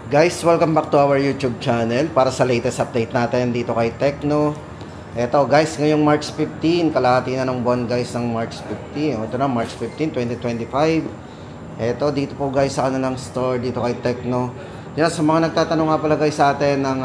Guys, welcome back to our YouTube channel para sa latest update natin dito kay Tecno. Eto guys, ngayong March 15, kalahati na ng buwan guys ng March 15. Ito na, March 15, 2025. Eto, dito po guys sa kanilang store dito kay Tecno. Yan, sa mga nagtatanong nga pala guys sa atin ng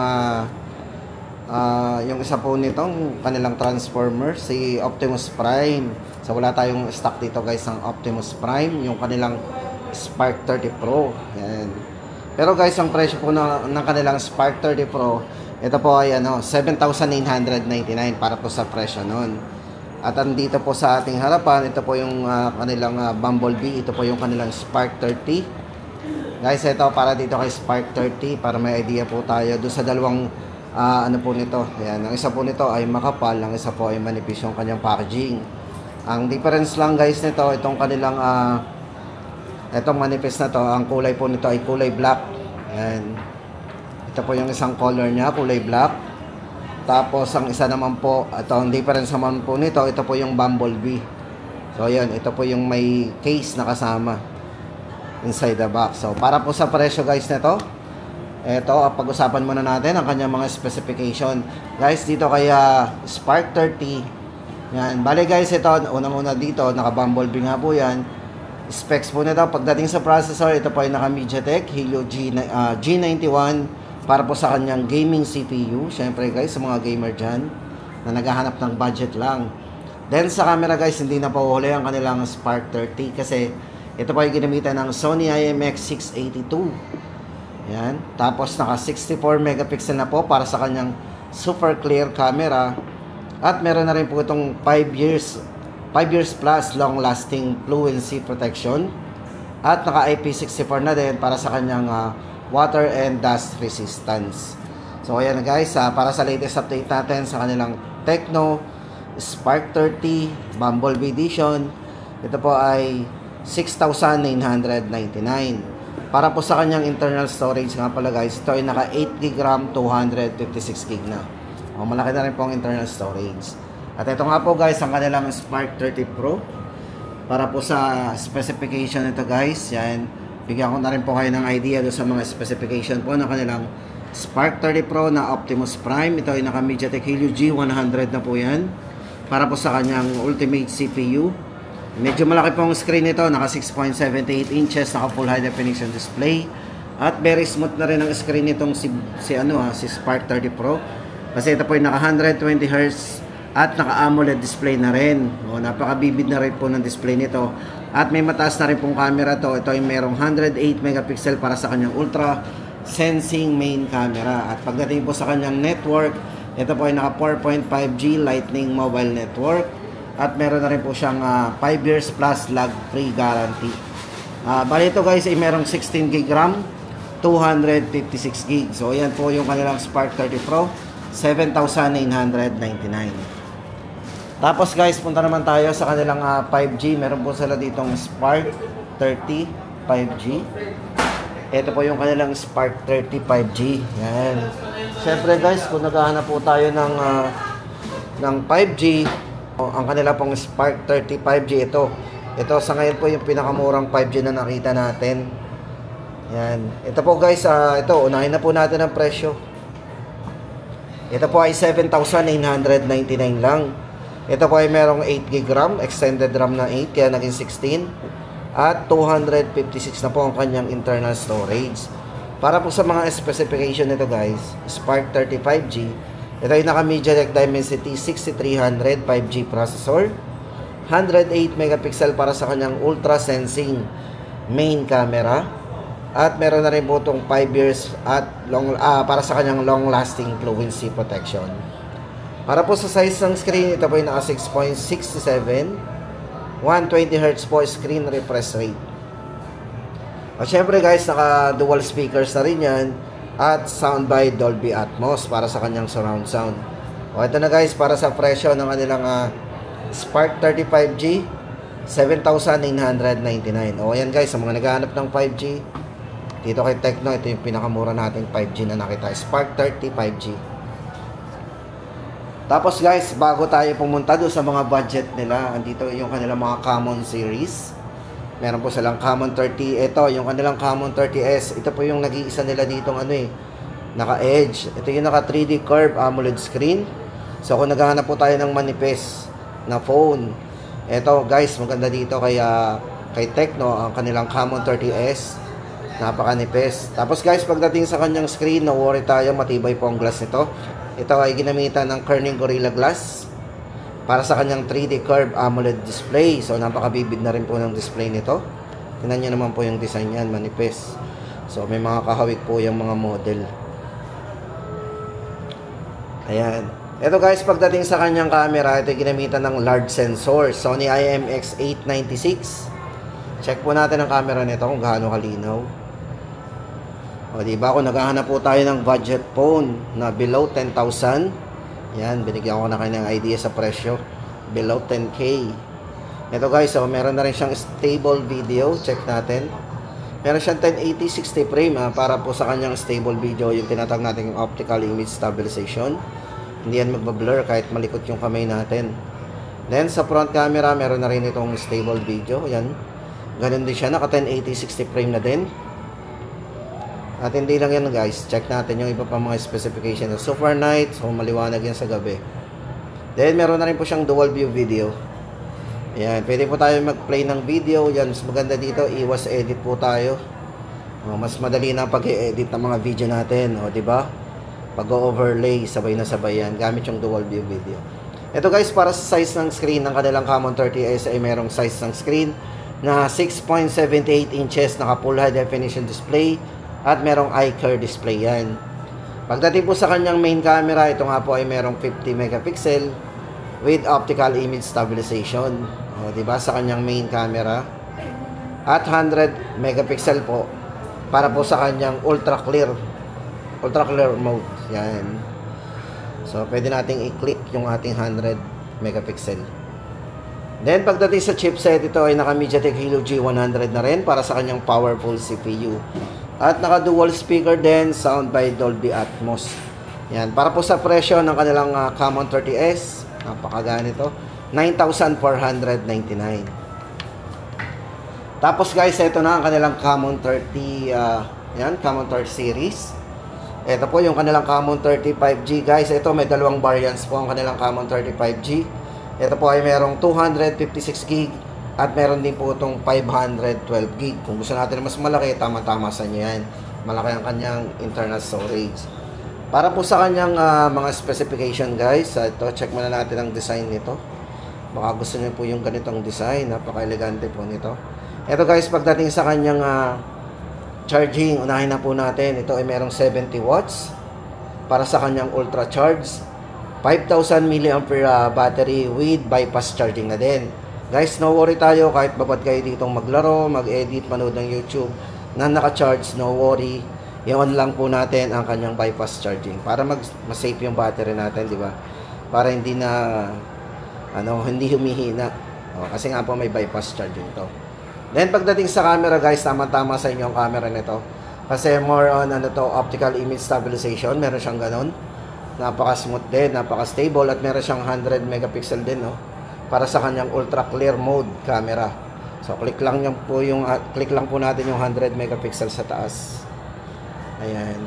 yung isa po nitong kanilang transformer, si Optimus Prime. So wala tayong stock dito guys ng Optimus Prime, yung kanilang Spark 30 Pro. Yan. Pero guys, ang presyo po ng kanilang Spark 30 Pro, ito po ay 7,999 para po sa presyo nun. At andito po sa ating harapan, ito po yung kanilang Bumblebee, ito po yung kanilang Spark 30. Guys, ito para dito kay Spark 30 para may idea po tayo doon sa dalawang ano po nito. Ayan, ang isa po nito ay makapal, ang isa po ay manipis yung kanyang packaging. Ang difference lang guys nito, itong kanilang itong manifest na to, ang kulay po nito ay kulay black. Ayan. Ito po yung isang color niya, kulay black. Tapos ang isa naman po, ito ang difference naman po nito, ito po yung Bumblebee. So ayan, ito po yung may case na kasama inside the box. So para po sa presyo guys nito, ito, pag-usapan muna natin ang kanyang mga specification. Guys, dito kaya Spark 30. Yan, bali guys, ito, unang-una dito, naka-Bumblebee nga po yan. Specs po nito, pagdating sa processor, ito po ay naka MediaTek Helio G91 para po sa kanyang gaming CPU. Syempre guys, sa mga gamer dyan na naghahanap ng budget lang. Then sa camera guys, hindi na po huli ang kanilang Spark 30 kasi ito po ay ginamitan ng Sony IMX682. Yan. Tapos naka 64 megapixel na po para sa kanyang super clear camera. At meron na rin po itong 5 years plus long-lasting fluency protection. At naka IP64 na din para sa kanyang water and dust resistance. So ayan guys, para sa latest update natin sa kanilang Tecno Spark 30 Bumblebee Edition, ito po ay 6,999. Para po sa kanyang internal storage nga pala guys, ito ay naka 8GB RAM, 256GB na. Malaki na rin po ang internal storage. At ito nga po guys, ang kanilang Spark 30 Pro. Para po sa specification nito guys, yan, bigyan ko na rin po kayo ng idea doon sa mga specification po ng kanilang Spark 30 Pro na Optimus Prime. Ito ay naka MediaTek Helio G100 na po yan. Para po sa kanyang ultimate CPU. Medyo malaki po ang screen nito, naka 6.78 inches, naka full high definition display. At very smooth na rin ang screen nitong si Spark 30 Pro. Kasi ito po ay naka 120Hz at naka-AMOLED display na rin. Napaka-vivid na rin po ng display nito. At may mataas na rin pong camera to. Ito ay merong 108 megapixel para sa kanyang ultra sensing main camera. At pagdating po sa kanyang network, ito po ay naka 4.5G Lightning Mobile Network. At meron na rin po siyang 5 years plus lag-free guarantee. Bali ito guys ay merong 16GB RAM, 256GB. So ayan po yung kanilang Spark 30 Pro, 7,999. Tapos guys, punta naman tayo sa kanilang 5G. Meron po sila ditong Spark 30 5G. Ito po yung kanilang Spark 30 5G. Yan. Siyempre guys, kung naghahanap po tayo ng 5G, ang kanila pong Spark 30 5G ito. Ito sa ngayon po yung pinakamurang 5G na nakita natin. Yan. Ito po guys, ito, unahin na po natin ang presyo. Ito po ay 7,999 lang. Ito po ay merong 8GB RAM, extended RAM na 8, kaya naging 16. At 256 na po ang kanyang internal storage. Para po sa mga specification nito guys, Spark 30 5G, ito ay naka MediaTek Dimensity 6300 5G processor, 108 megapixel para sa kanyang ultra sensing main camera, at meron na rin po itong 5 years at para sa kanyang long lasting fluency protection. Para po sa size ng screen, ito po ay naka 6.67, 120Hz po screen refresh rate. At syempre guys, naka dual speakers na rin yan, at sound by Dolby Atmos para sa kanyang surround sound. O ito na guys, para sa presyo ng kanilang Spark 30 5G, 7,999. O ayan guys, sa mga naghahanap ng 5G, dito kay Tecno, ito yung pinakamura nating 5G na nakita, Spark 30 5G. Tapos guys, bago tayo pumunta doon sa mga budget nila, andito yung kanilang mga common series. Meron po silang Common 30. Ito, yung kanilang Common 30S. Ito po yung nag-iisa nila ditong ano eh, naka-edge. Ito yung naka 3D curve AMOLED screen. So, kung naghahanap po tayo ng manifest na phone, ito guys, maganda dito kay Tecno, ang kanilang Common 30S. Napakanipis. Tapos guys, pagdating sa kanyang screen, no worry tayo, matibay po ang glass nito. Ito ay ginamitan ng Corning Gorilla Glass para sa kanyang 3D curve AMOLED display. So, napakabibid na rin po ng display nito. Tingnan nyo naman po yung design yan, manipis. So, may mga kahawig po yung mga model. Ayan. Ito guys, pagdating sa kanyang camera, ito ay ginamitan ng large sensor. Sony IMX896. Check po natin ang camera nito kung gaano kalinaw. O, diba? Kung naghahanap po tayo ng budget phone na below 10,000, yan, binigyan ko na kayo ng idea sa presyo. Below 10K. Ito guys, so, meron na rin siyang stable video. Check natin. Meron siyang 1080 60 frame para po sa kanyang stable video. Yung tinatawag natin yung optical image stabilization. Hindi yan magbablur kahit malikot yung kamay natin. Then, sa front camera, meron na rin itong stable video. Yan. Ganun din siya. Naka 1080 60 frame na din. At hindi lang yan guys, check natin yung iba pa mga specification. Super night, so maliwanag yan sa gabi. Then meron na rin po siyang dual view video. Ayan, pwede po tayo mag-play ng video. Yan, mas maganda dito, iwas edit po tayo. Mas madali na pag-i-edit ng mga video natin. O, diba? Pag-overlay, sabay na sabay yan. Gamit yung dual view video. Ito guys, para sa size ng screen ng kanilang Common 30S ay merong size ng screen na 6.78 inches, naka full high definition display. At merong iCare display yan. Pagdating po sa kanyang main camera, ito nga po ay merong 50 megapixel with optical image stabilization. O, diba? Sa kanyang main camera. At 100 megapixel po para po sa kanyang ultra clear mode. Yan. So, pwede nating i-click yung ating 100 megapixel. Then, pagdating sa chipset, ito ay naka MediaTek Helio G100 na rin para sa kanyang powerful CPU. At naka-dual speaker din, sound by Dolby Atmos. Yan, para po sa presyo ng kanilang Common 30S, napakaganito, 9,499. Tapos guys, ito na ang kanilang Common 30, yan, Common 30 series. Ito po yung kanilang Common 30 5G. Guys, ito may dalawang variants po ang kanilang Common 30 5G. Ito po ay merong 256 gig. At meron din po itong 512 gig. Kung gusto natin mas malaki, tama-tama sa inyo yan. Malaki ang kanyang internal storage. Para po sa kanyang mga specification guys, ito, check muna natin ang design nito. Baka gusto niyo po yung ganitong design. Napaka-elegante po nito. Ito guys, pagdating sa kanyang charging, unahin na po natin. Ito ay merong 70 watts para sa kanyang ultra charge. 5,000 mAh battery with bypass charging na din. Guys, no worry tayo kahit babad kayo ditong maglaro, mag-edit, manood ng YouTube na naka-charge, no worry. I-on lang po natin ang kanyang bypass charging para mas-safe yung battery natin, di ba? Para hindi na hindi humihina. Kasi nga po may bypass charging to. Then pagdating sa camera, guys, tama-tama sa inyo ang camera nito. Kasi more on optical image stabilization, meron siyang ganun. Napaka-smooth din, napaka-stable at meron siyang 100 megapixel din, no? Para sa kanyang ultra clear mode camera. So click lang po natin yung 100 megapixel sa taas. Ayan.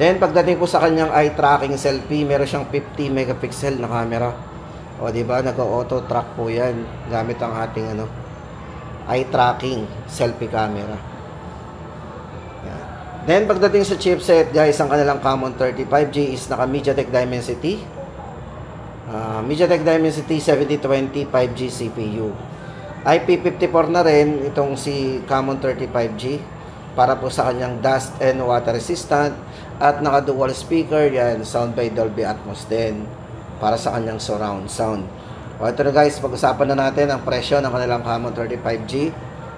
Then pagdating po sa kanyang eye tracking selfie, meron siyang 50 megapixel na camera. O di ba, nag-auto track po 'yan gamit ang ating eye tracking selfie camera. Ayan. Then pagdating sa chipset, guys, ang kanilang Common 30 5G is naka MediaTek Dimensity. MediaTek Dimensity 7020 5G CPU. IP54 na rin itong si Common 30 5G para po sa kanyang dust and water resistant at naka-dual speaker yan, sound by Dolby Atmos din para sa kanyang surround sound. O ito na guys, pag-usapan na natin ang presyo ng kanilang Common 30 5G.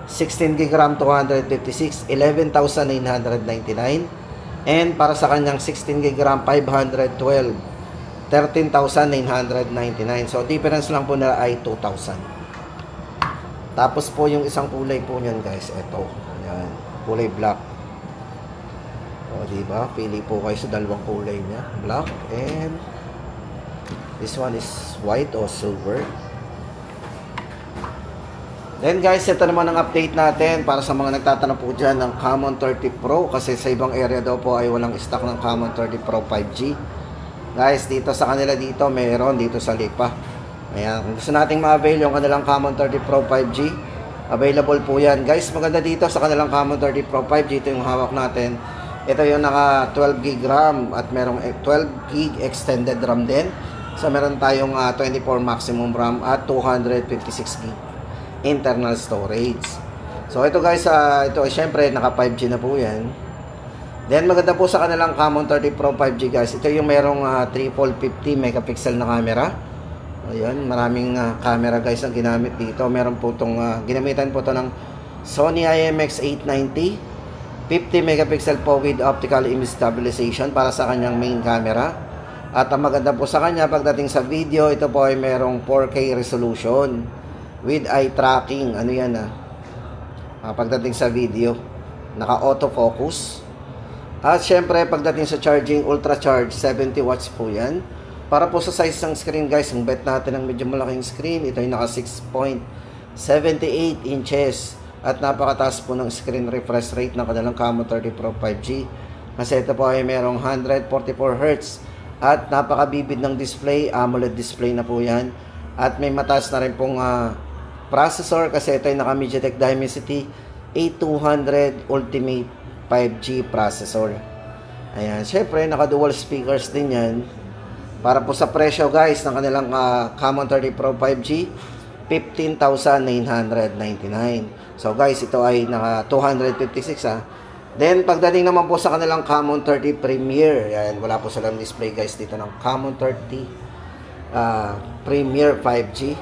16GB RAM 256, 11,999. And para sa kanyang 16GB RAM 512, 13,999. So, difference lang po nila ay 2,000. Tapos po yung isang kulay po niyan guys, ito. Ayan, kulay black. O, diba? Pili po kayo sa dalawang kulay niya. Black and this one is white or silver. Then guys, ito naman ang update natin para sa mga nagtatanong po dyan ng Camon 30 Pro, kasi sa ibang area daw po ay walang stock ng Camon 30 Pro 5G. Guys, dito sa kanila dito, meron dito sa Lipa. Ayan, kung gusto nating ma-avail yung kanilang Camon 30 Pro 5G, available po yan. Guys, maganda dito sa kanilang Camon 30 Pro 5G, ito yung hawak natin. Ito yung naka 12 GB RAM at merong 12 GB extended RAM din. So meron tayong 24 maximum RAM at 256 GB internal storage. So ito guys, ito syempre naka 5G na po yan. Then maganda po sa kanilang Camon 30 Pro 5G guys, ito yung merong triple 50 megapixel na camera. Ayun, maraming camera guys ang ginamit dito. Meron po itong ginamitan po ito ng Sony IMX890, 50 megapixel po with optical image stabilization para sa kanyang main camera. At ang maganda po sa kanya pagdating sa video, ito po ay merong 4K resolution with eye tracking. Ano yan pagdating sa video, naka autofocus. At syempre pagdating sa charging, ultra charge, 70 watts po yan. Para po sa size ng screen guys, ang bet natin ng medyo malaking screen, ito ay naka 6.78 inches. At napakataas po ng screen refresh rate ng kanilang Camon 30 Pro 5G, kasi ito po ay merong 144 Hz. At napakabibid ng display, AMOLED display na po yan. At may mataas na rin pong processor, kasi ito ay naka MediaTek Dimensity 8200 Ultimate 5G processor. Ayan, syempre naka dual speakers din yan. Para po sa presyo guys ng kanilang Camon 30 Pro 5G, 15,999. So guys, ito ay naka 256 Then pagdating naman po sa kanilang Camon 30 Premier, ayan, wala po silang display guys dito ng Camon 30 Premier 5G.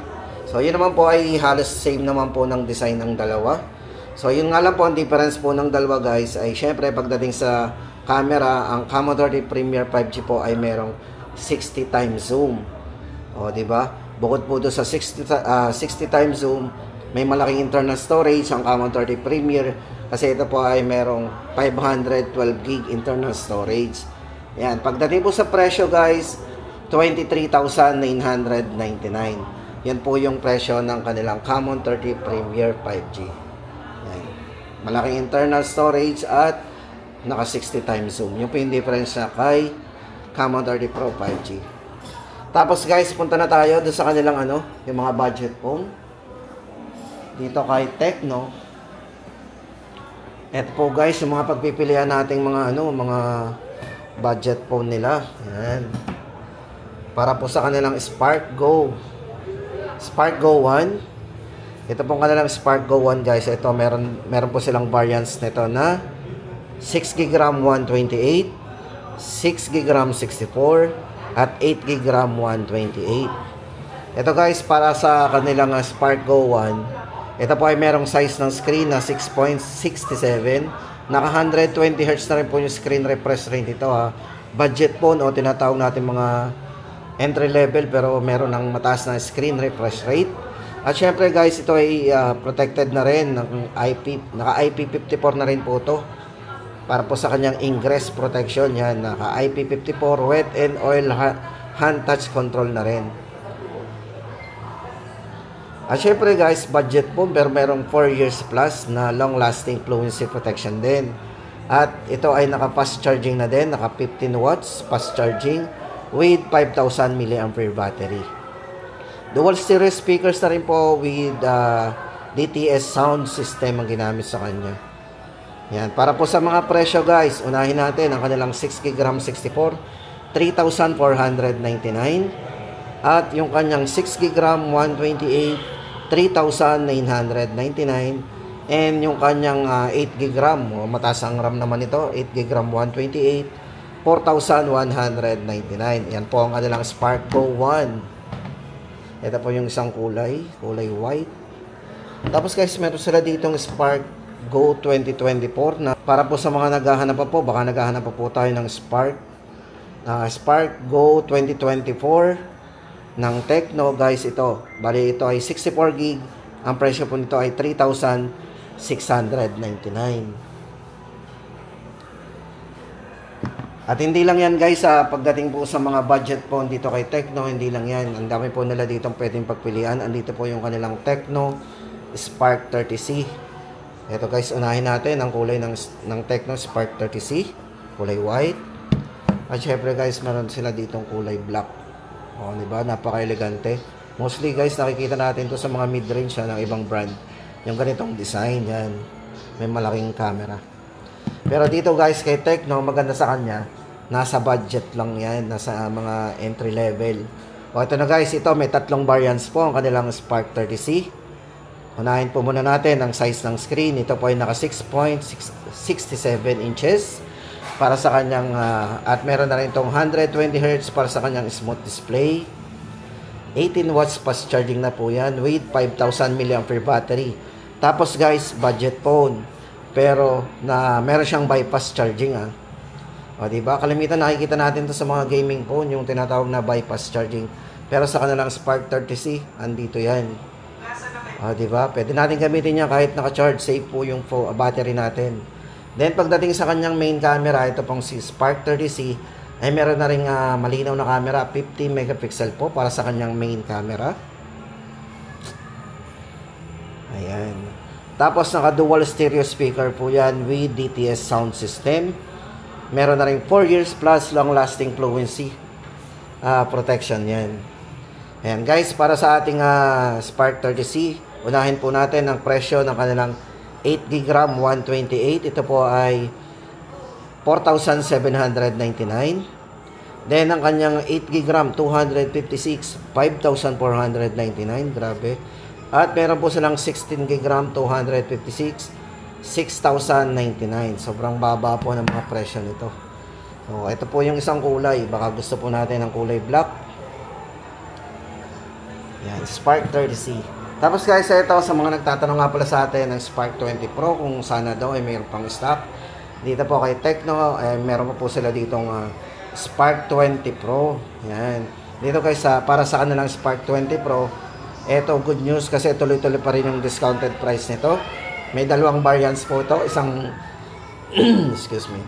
So, yun naman po ay halos same naman po ng design ng dalawa. So, yun nga lang po, ang difference po ng dalawa guys ay syempre pagdating sa camera, ang Camon 30 Premier 5G po ay merong 60 times zoom. O, diba? Bukod po doon sa 60 times zoom, may malaking internal storage ang Camon 30 Premier, kasi ito po ay merong 512 GB internal storage. Yan. Pagdating po sa presyo guys, 23,999. Yan po yung presyo ng kanilang Camon 30 Premier 5G. Yan. Malaking internal storage at naka 60 times zoom. Yung po yung difference na kay Camon 30 Pro 5G. Tapos guys, punta na tayo doon sa kanilang yung mga budget phone. Dito kay Tecno. Ito po guys, yung mga pagpipilian nating mga mga budget phone nila. Yan. Para po sa kanilang Spark Go 1. Ito pong kanilang Spark Go 1 guys. Ito meron po silang variants nito na 6GB RAM 128, 6GB RAM 64 at 8GB RAM 128. Ito guys, para sa kanilang Spark Go 1, ito po ay merong size ng screen na 6.67. Naka 120Hz na rin po yung screen refresh rate nito Budget phone o tinatawag natin mga entry level, pero meron ng mataas na screen refresh rate. At syempre guys, ito ay protected na rin ng naka IP54 na rin po ito para po sa kanyang ingress protection. Yan, naka IP54 wet and oil hand touch control na rin. At syempre guys, budget phone pero merong 4 years plus na long lasting fluency protection din. At ito ay naka fast charging na din, naka 15 watts fast charging with 5,000 mAh battery. Dual stereo speakers na rin po with DTS sound system ang ginamit sa kanya. Yan. Para po sa mga presyo guys, unahin natin ang kanilang 6GB RAM 64, 3,499. At yung kanyang 6GB RAM 128, 3,999. And yung kanyang 8GB RAM, mataas ang RAM naman ito, 8GB RAM 128, 4,199. Yan po ang kanilang Spark Go 1. Ito po yung isang kulay white. Tapos guys, meron sila ditong Spark Go 2024 na para po sa mga naghahanap pa po, baka naghahanap pa po tayo ng Spark Go 2024 ng Tecno guys. Ito, bali ito ay 64GB. Ang presyo po nito ay 3,699. At hindi lang yan guys, pagdating po sa mga budget phone dito kay Tecno, hindi lang yan. Ang dami po nila dito pwedeng pagpilian. Andito po yung kanilang Tecno Spark 30C. Ito guys, unahin natin ang kulay ng Tecno Spark 30C. Kulay white. At syempre guys, meron sila ditong kulay black. O, diba? Napaka-elegante. Mostly guys, nakikita natin to sa mga mid-range ng ibang brand. Yung ganitong design, yan. May malaking camera. Pero dito guys, kay Tecno, maganda sa kanya. Nasa budget lang yan. Nasa mga entry level. O, ito na guys, ito may tatlong variants po ang kanilang Spark 30C. Unahin po muna natin ang size ng screen. Ito po ay naka 6.67 inches para sa kanyang at meron na rin itong 120Hz para sa kanyang smooth display. 18 watts fast charging na po yan with 5,000 mAh battery. Tapos guys, budget phone. Pero meron siyang bypass charging O diba? Kalimitan nakikita natin to sa mga gaming phone, yung tinatawag na bypass charging. Pero sa kanilang Spark 30C, andito yan. Diba? Pwede natin gamitin niya kahit naka-charge. Safe po yung battery natin. Then, pagdating sa kanyang main camera, ito pong si Spark 30C, ay meron na rin malinaw na camera. 50 megapixel po para sa kanyang main camera. Ayan. Tapos, naka-dual stereo speaker po yan with DTS sound system. Meron na rin 4 years plus long-lasting fluency protection yan. Ayan guys, para sa ating Spark 30C, unahin po natin ang presyo ng kanilang 8GB RAM 128. Ito po ay 4,799. Then, ang kanyang 8GB RAM 256, 5,499. Grabe. At meron po silang 16GB RAM 256, 6,099. Sobrang baba po ng mga presyo nito. So, ito po yung isang kulay. Baka gusto po natin ng kulay black. Yan, Spark 30C. Tapos guys, ito sa mga nagtatanong nga pala sa atin ng Spark 20 Pro kung sana daw ay mayroon pang stock. Dito po kay Tecno, meron po sila ditong Spark 20 Pro. Yan. Dito guys, para sa kanilang Spark 20 Pro, ito good news kasi tuloy-tuloy pa rin yung discounted price nito. May dalawang variants po ito. Isang, excuse me.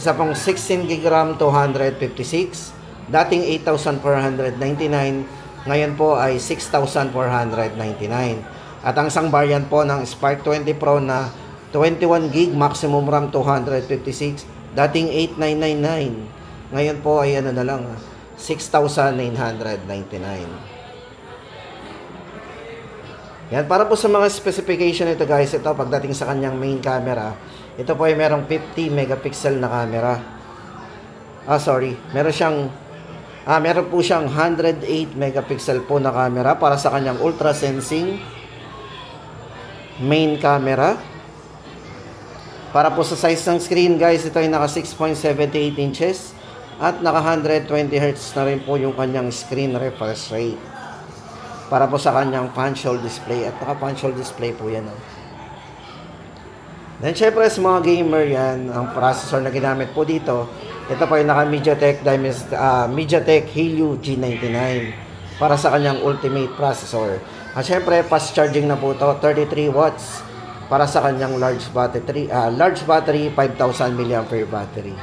Isa pong 16GB RAM 256. Dating 8,499. Ngayon po ay 6,499. At ang isang variant po ng Spark 20 Pro na 21GB maximum RAM 256, dating 8,999. Ngayon po ay ano na lang, 6,999. Yan, para po sa mga specification nito guys, ito pagdating sa kanyang main camera, ito po ay merong 50 megapixel na camera. Meron po siyang 108 megapixel po na camera para sa kanyang ultra sensing main camera. Para po sa size ng screen guys, ito ay naka 6.78 inches at naka 120Hz na rin po yung kanyang screen refresh rate. Para po sa kanyang punch-hole display, at naka punch-hole display po yan. Then syempre sa mga gamer yan, ang processor na ginamit po dito, ito po ay naka MediaTek Helio G99 para sa kanyang ultimate processor. At syempre, fast charging na po ito, 33 watts para sa kanyang large battery, 5,000 mAh battery.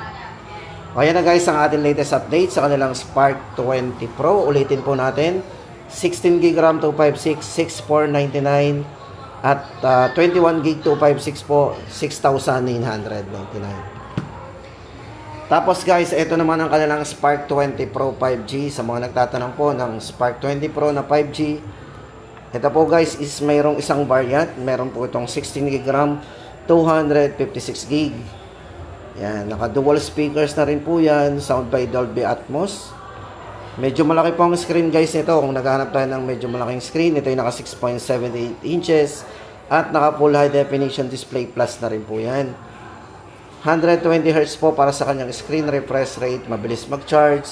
O yan na guys, ang ating latest update sa kanilang Spark 20 Pro. Ulitin po natin, 16GB RAM 256, 6,499 at 21GB 256 po, 6,999. Tapos guys, ito naman ang kanilang Spark 20 Pro 5G. Sa mga nagtatanong po ng Spark 20 Pro na 5G, ito po guys is mayroong isang variant. Meron po itong 16GB RAM, 256GB. Yan, naka dual speakers na rin po yan. Sound by Dolby Atmos. Medyo malaki po ang screen guys nito. Kung naghahanap tayo ng medyo malaking screen, ito ay naka 6.78 inches at naka full high definition display plus na rin po yan. 120Hz po para sa kanyang screen refresh rate, mabilis mag-charge.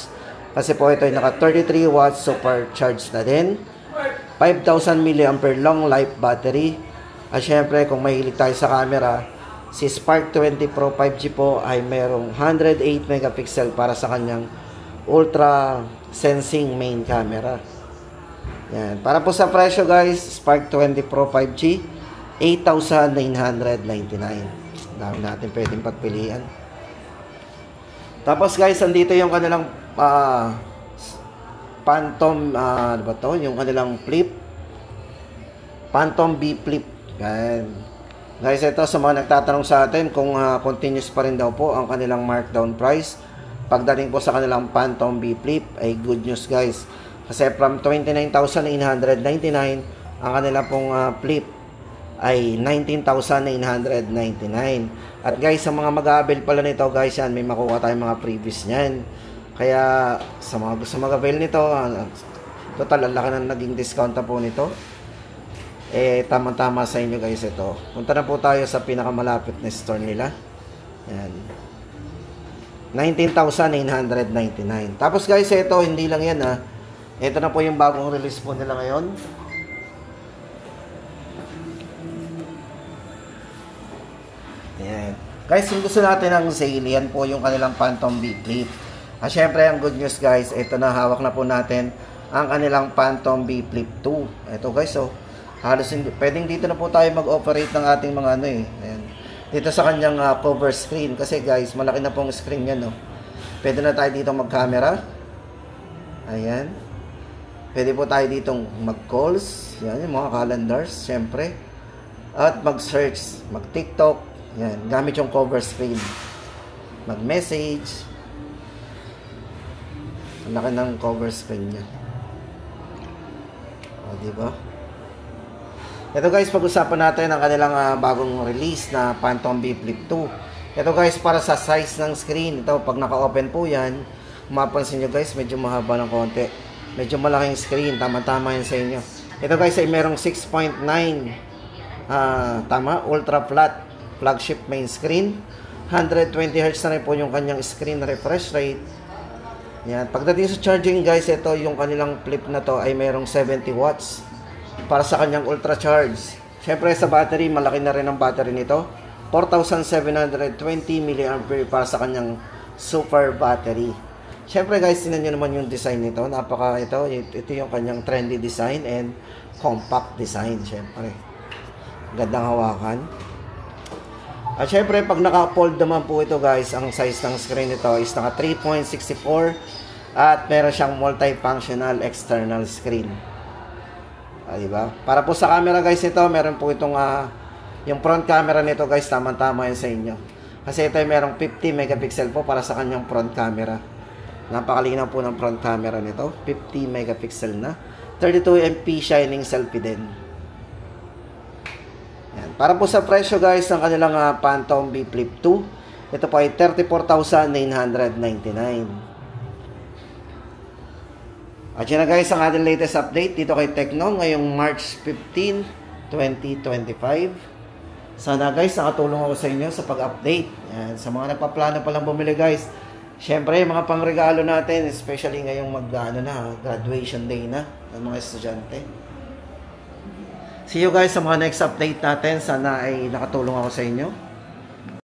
Kasi po ito ay naka 33 watts supercharge na din. 5,000 mAh long life battery. At syempre kung mahilig tayo sa camera, si Spark 20 Pro 5G po ay mayroong 108 megapixel para sa kanyang ultra sensing main camera. Yan. Para po sa presyo guys, Spark 20 Pro 5G, 8,999. Dami natin pwedeng pagpilian. Tapos guys, andito yung kanilang Phantom, ano ba to? Yung kanilang flip. Phantom B Flip Yan. Guys, ito sa mga nagtatanong sa atin kung continuous pa rin daw po ang kanilang markdown price. Pagdating po sa kanilang Phantom B Flip ay good news guys. Kasi from 29,999 ang kanila pong flip ay 19,999. At guys, sa mga mag-a-avail pala nito guys, yan, may makuha tayong mga previous niyan. Kaya sa mga gusto mag-avail nito, total ang laki na naging discount na po nito. Tama-tama sa inyo guys ito. Punta na po tayo sa pinakamalapit na store nila. Yan. 19,999. Tapos guys, ito hindi lang yan ha. Ito na po yung bagong release po nila ngayon. Yan. Guys, kung gusto natin ng sale, yan po yung kanilang Phantom B Flip. Syempre, ang good news guys, ito na, hawak na po natin ang kanilang Phantom B Flip 2. Ito guys, oh. Halos hindi, pwedeng dito na po tayo mag-operate ng ating mga ano eh. Ayan. Dito sa kanyang cover screen. Kasi guys, malaki na pong screen yan. No? Pwede na tayo dito mag-camera. Ayan. Pwede po tayo dito mag-calls. Yan, yung mga calendars, syempre. At mag-search, mag-TikTok. Yan, gamit yung cover screen. Mag-message. Ang laki ng cover screen niya. O, diba? Ito guys, pag-usapan natin ang kanilang bagong release na Phantom B Flip 2. Ito guys, para sa size ng screen. Ito, pag naka-open po yan, mapansin nyo guys, medyo mahaba ng konti. Medyo malaking screen. Tama-tama yan sa inyo. Ito guys, ay merong 6.9 tama, ultra flat flagship main screen. 120Hz na rin po yung kanyang screen refresh rate. Yan. Pagdating sa charging guys, ito yung kanilang flip na to ay merong 70 watts. Para sa kanyang ultra charge. Syempre sa battery, malaki na rin ang battery nito. 4,720 mAh para sa kanyang super battery. Syempre guys, tingnan nyo naman yung design nito. Ito yung kanyang trendy design and compact design. Syempre, gandang hawakan. At syempre, pag naka-fold naman po ito guys, ang size ng screen nito is naka 3.64 at meron siyang multifunctional external screen. Diba? Para po sa camera guys ito, meron po itong yung front camera nito guys, tama-tama yan sa inyo. Kasi ito ay merong 50 megapixel po para sa kanyang front camera. Napakalinaw po ng front camera nito. 50 megapixel na. 32MP shining selfie din. Yan. Para po sa presyo guys ng kanilang Phantom B Flip 2, ito po ay 34,999. At yun na guys ang ating latest update dito kay Tecno ngayong March 15, 2025. Sana guys nakatulong ako sa inyo sa pag-update. Sa mga nagpaplano palang bumili guys, syempre mga pangregalo natin, especially ngayong graduation day na ng mga estudyante. See you guys sa mga next update natin. Sana ay nakatulong ako sa inyo.